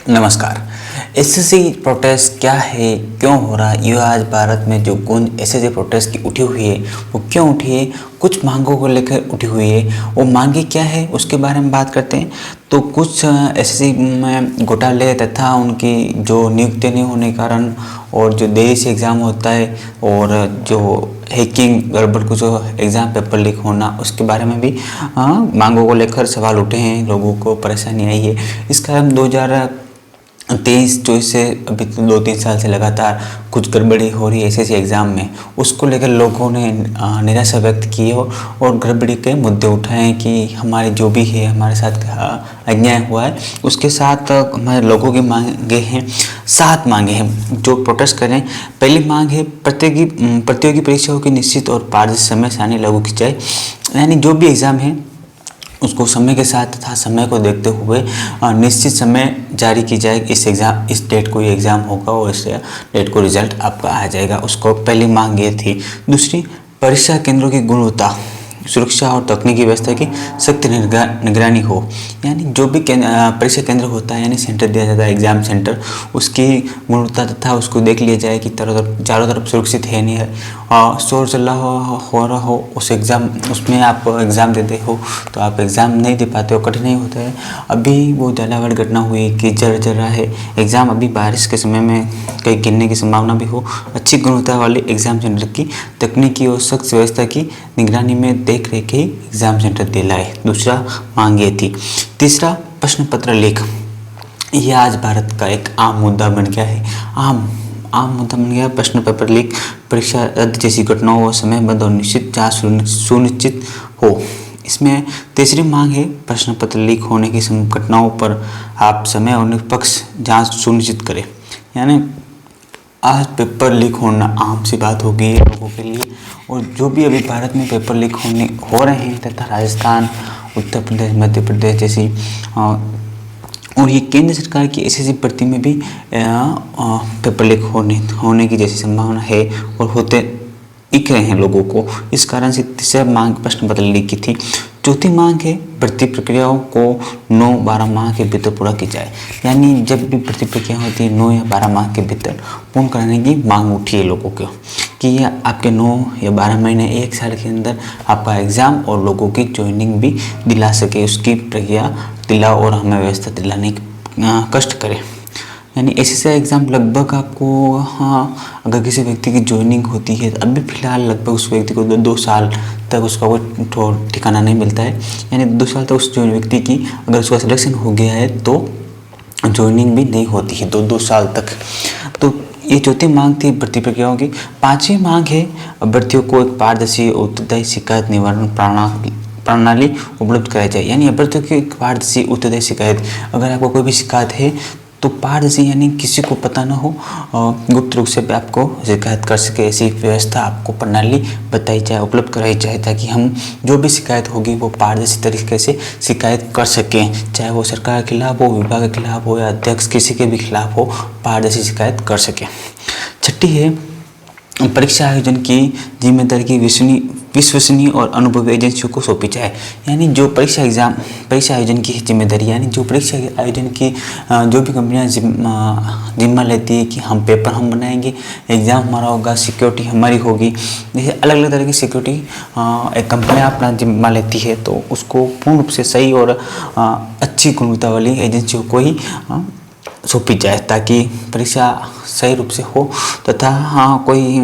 नमस्कार। SSC protest क्या है, क्यों हो रहा है, ये आज भारत में जो गूंज एसएससी प्रोटेस्ट की उठी हुई है वो क्यों उठी है, कुछ मांगों को लेकर उठी हुई है। वो मांगे क्या है उसके बारे में बात करते हैं। तो कुछ एसएससी में घोटाले तथा उनकी जो नियुक्ति नहीं होने के कारण और जो देरी से एग्ज़ाम होता है और जो हैकिंग गड़बड़ को जो एग्ज़ाम पेपर लीक होना, उसके बारे में भी मांगों को लेकर सवाल उठे हैं, लोगों को परेशानी आई है। इस कारण 2023-24 से अभी 2-3 साल से लगातार कुछ गड़बड़ी हो रही है एसएससी एग्ज़ाम में। उसको लेकर लोगों ने निराशा व्यक्त की है और गड़बड़ी के मुद्दे उठाए कि हमारे जो भी है हमारे साथ अन्याय हुआ है। उसके साथ हमारे लोगों की मांगे हैं, 7 मांगे हैं जो प्रोटेस्ट करें। पहली मांग है प्रतियोगी परीक्षाओं की निश्चित और पारदर्शी समय सारणी लागू की जाए, यानी जो भी एग्ज़ाम है उसको समय के साथ तथा समय को देखते हुए निश्चित समय जारी की जाए। इस डेट को ये एग्ज़ाम होगा और इस डेट को रिजल्ट आपका आ जाएगा। उसको पहली मांग ये थी। दूसरी, परीक्षा केंद्रों की गुणवत्ता, सुरक्षा और तकनीकी व्यवस्था की सख्त निगरानी हो, यानी जो भी परीक्षा केंद्र होता है यानी सेंटर दिया जाता है एग्ज़ाम सेंटर, उसकी गुणवत्ता तथा उसको देख लिया जाए कि चारों तरफ सुरक्षित है नहीं है। शोर चल रहा हो रहा हो उस एग्ज़ाम उसमें आप एग्ज़ाम देते हो तो आप एग्ज़ाम नहीं दे पाते हो, कठिनाई होता है। अभी वो झालावाड़ घटना हुई कि जल रहा है एग्ज़ाम, अभी बारिश के समय में कहीं गिरने की संभावना भी हो। अच्छी गुणवत्ता वाले एग्ज़ाम सेंटर की तकनीकी और सख्त व्यवस्था की निगरानी में देख रेख के एग्ज़ाम सेंटर दिलाए। दूसरा मांग ये थी। तीसरा, प्रश्न पत्र लीक। ये आज भारत का एक आम मुद्दा बन गया है। आम मुद्दा बन गया प्रश्न पेपर लीक, परीक्षा रद्द जैसी घटनाओं और समयबद्ध और निश्चित जांच सुनिश्चित हो। इसमें तीसरी मांग है, प्रश्न पत्र लीक होने की घटनाओं पर आप समय और निष्पक्ष जांच सुनिश्चित करें। यानी आज पेपर लीक होना आम सी बात हो गई है लोगों के लिए। और जो भी अभी भारत में पेपर लीक हो रहे हैं तथा राजस्थान, उत्तर प्रदेश, मध्य प्रदेश जैसी और ये केंद्र सरकार की एसएससी भर्ती में भी पेपर लीक होने की जैसी संभावना है और होते दिख रहे हैं लोगों को। इस कारण से तीसरा मांग प्रश्न पत्र लीक की थी। चौथी मांग है, भर्ती प्रक्रियाओं को 9-12 माह के भीतर पूरा की जाए, यानी जब भी भर्ती प्रक्रिया होती है 9 या 12 माह के भीतर पूर्ण कराने की मांग उठी है लोगों को कि ये आपके 9 या 12 महीने 1 साल के अंदर आपका एग्ज़ाम और लोगों की ज्वाइनिंग भी दिला सके, उसकी प्रक्रिया दिला और हमें व्यवस्था दिलाने की कष्ट करें। यानी एसएससी एग्ज़ाम लगभग आपको अगर किसी व्यक्ति की ज्वाइनिंग होती है अभी फ़िलहाल लगभग उस व्यक्ति को 2 साल तक उसका कोई ठिकाना नहीं मिलता है। यानी 2 साल तक उस व्यक्ति की अगर उसका सिलेक्शन हो गया है तो ज्वाइनिंग भी नहीं होती है 2 साल तक। तो ये चौथी मांग थी भर्ती प्रक्रियाओं की। 5वीं मांग है, अभ्यर्थियों को एक पारदर्शी और उत्तरदायी शिकायत निवारण प्रणाली उपलब्ध कराई जाए। यानी अभ्यर्थियों की पारदर्शी उत्तरदायी शिकायत, अगर आपको कोई भी शिकायत है तो पारदर्शी यानी किसी को पता ना हो, गुप्त रूप से आपको शिकायत कर सके, ऐसी व्यवस्था आपको प्रणाली बताई जाए, उपलब्ध कराई जाए, ताकि हम जो भी शिकायत होगी वो पारदर्शी तरीके से शिकायत कर सकें, चाहे वो सरकार के खिलाफ हो, विभाग के खिलाफ हो या अध्यक्ष किसी के भी खिलाफ हो, पारदर्शी शिकायत कर सकें। छठी है, परीक्षा आयोजन की जिम्मेदारी की विश्वसनीय और अनुभवी एजेंसियों को सौंपी जाए। यानी जो परीक्षा आयोजन की जिम्मेदारी, यानी जो परीक्षा आयोजन की जो भी कंपनियां जिम्मा लेती है कि हम पेपर हम बनाएंगे, एग्ज़ाम हमारा होगा, सिक्योरिटी हमारी होगी, जैसे अलग अलग तरह की सिक्योरिटी एक कंपनियां अपना जिम्मा लेती है, तो उसको पूर्ण रूप से सही और अच्छी गुणवत्ता वाली एजेंसियों को ही सौंपी जाए ताकि परीक्षा सही रूप से हो तथा कोई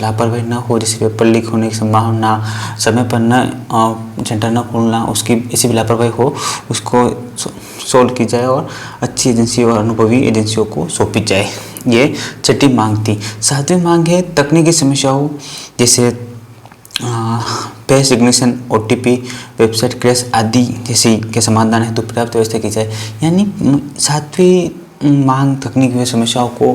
लापरवाही न हो, जैसे पेपर लीक होने की संभावना, समय पर न सेंटर न खोलना, उसकी ऐसी भी लापरवाही हो उसको सोल्व की जाए और अच्छी एजेंसी और अनुभवी एजेंसियों को सौंपी जाए। ये छठी मांग थी। 7वीं मांग है, तकनीकी समस्याओं जैसे face recognition, OTP, website crash आदि जैसी के समाधान हेतु पर्याप्त व्यवस्था की जाए। यानी 7वीं मांग तकनीकी समस्याओं को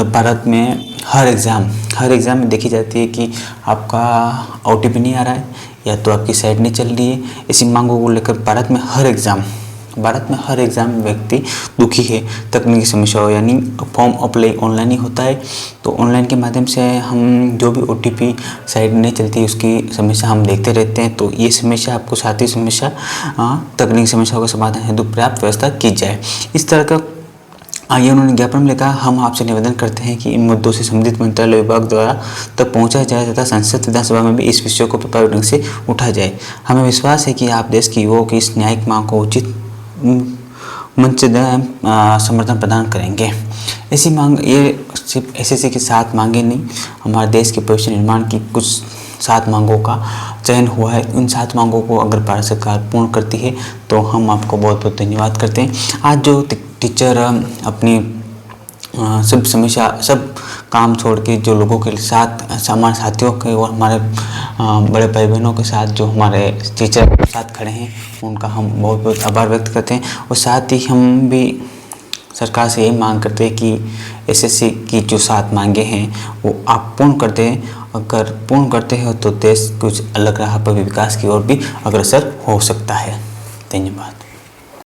भारत में हर एग्ज़ाम में देखी जाती है कि आपका OTP नहीं आ रहा है या तो आपकी साइट नहीं चल रही है। ऐसी मांगों को लेकर भारत में हर एग्ज़ाम में व्यक्ति दुखी है। तकनीकी समस्या हो, यानी फॉर्म अप्लाई ऑनलाइन ही होता है, तो ऑनलाइन के माध्यम से हम जो भी OTP साइट नहीं चलती उसकी समस्या हम देखते रहते हैं। तो ये समस्या आपको 7वीं समस्या तकनीकी समस्याओं का समाधान हेतु पर्याप्त व्यवस्था की जाए। इस तरह का आगे उन्होंने ज्ञापन में लिखा, हम आपसे निवेदन करते हैं कि इन मुद्दों से संबंधित मंत्रालय विभाग द्वारा तक पहुंचाया जाए तथा संसद विधानसभा में भी इस विषय को प्रभावी ढंग से उठाया जाए। हमें विश्वास है कि आप देश की युवाओं की इस न्यायिक मांग को उचित मंच समर्थन प्रदान करेंगे। ऐसी मांग ये सिर्फ एसएससी की 7 मांगे नहीं, हमारे देश के भविष्य निर्माण की कुछ 7 मांगों का चयन हुआ है। उन 7 मांगों को अगर भारत सरकार पूर्ण करती है तो हम आपको बहुत बहुत धन्यवाद करते हैं। आज जो टीचर अपनी सब समस्या सब काम छोड़ के जो लोगों के साथ हमारे साथियों के और हमारे बड़े भाई बहनों के साथ जो हमारे टीचर के साथ खड़े हैं, उनका हम बहुत बहुत आभार व्यक्त करते हैं। और साथ ही हम भी सरकार से यही मांग करते हैं कि एसएससी की जो 7 मांगे हैं वो आप पूर्ण कर दें। अगर पूर्ण करते हो तो देश कुछ अलग राह पर विकास की ओर भी अग्रसर हो सकता है। धन्यवाद।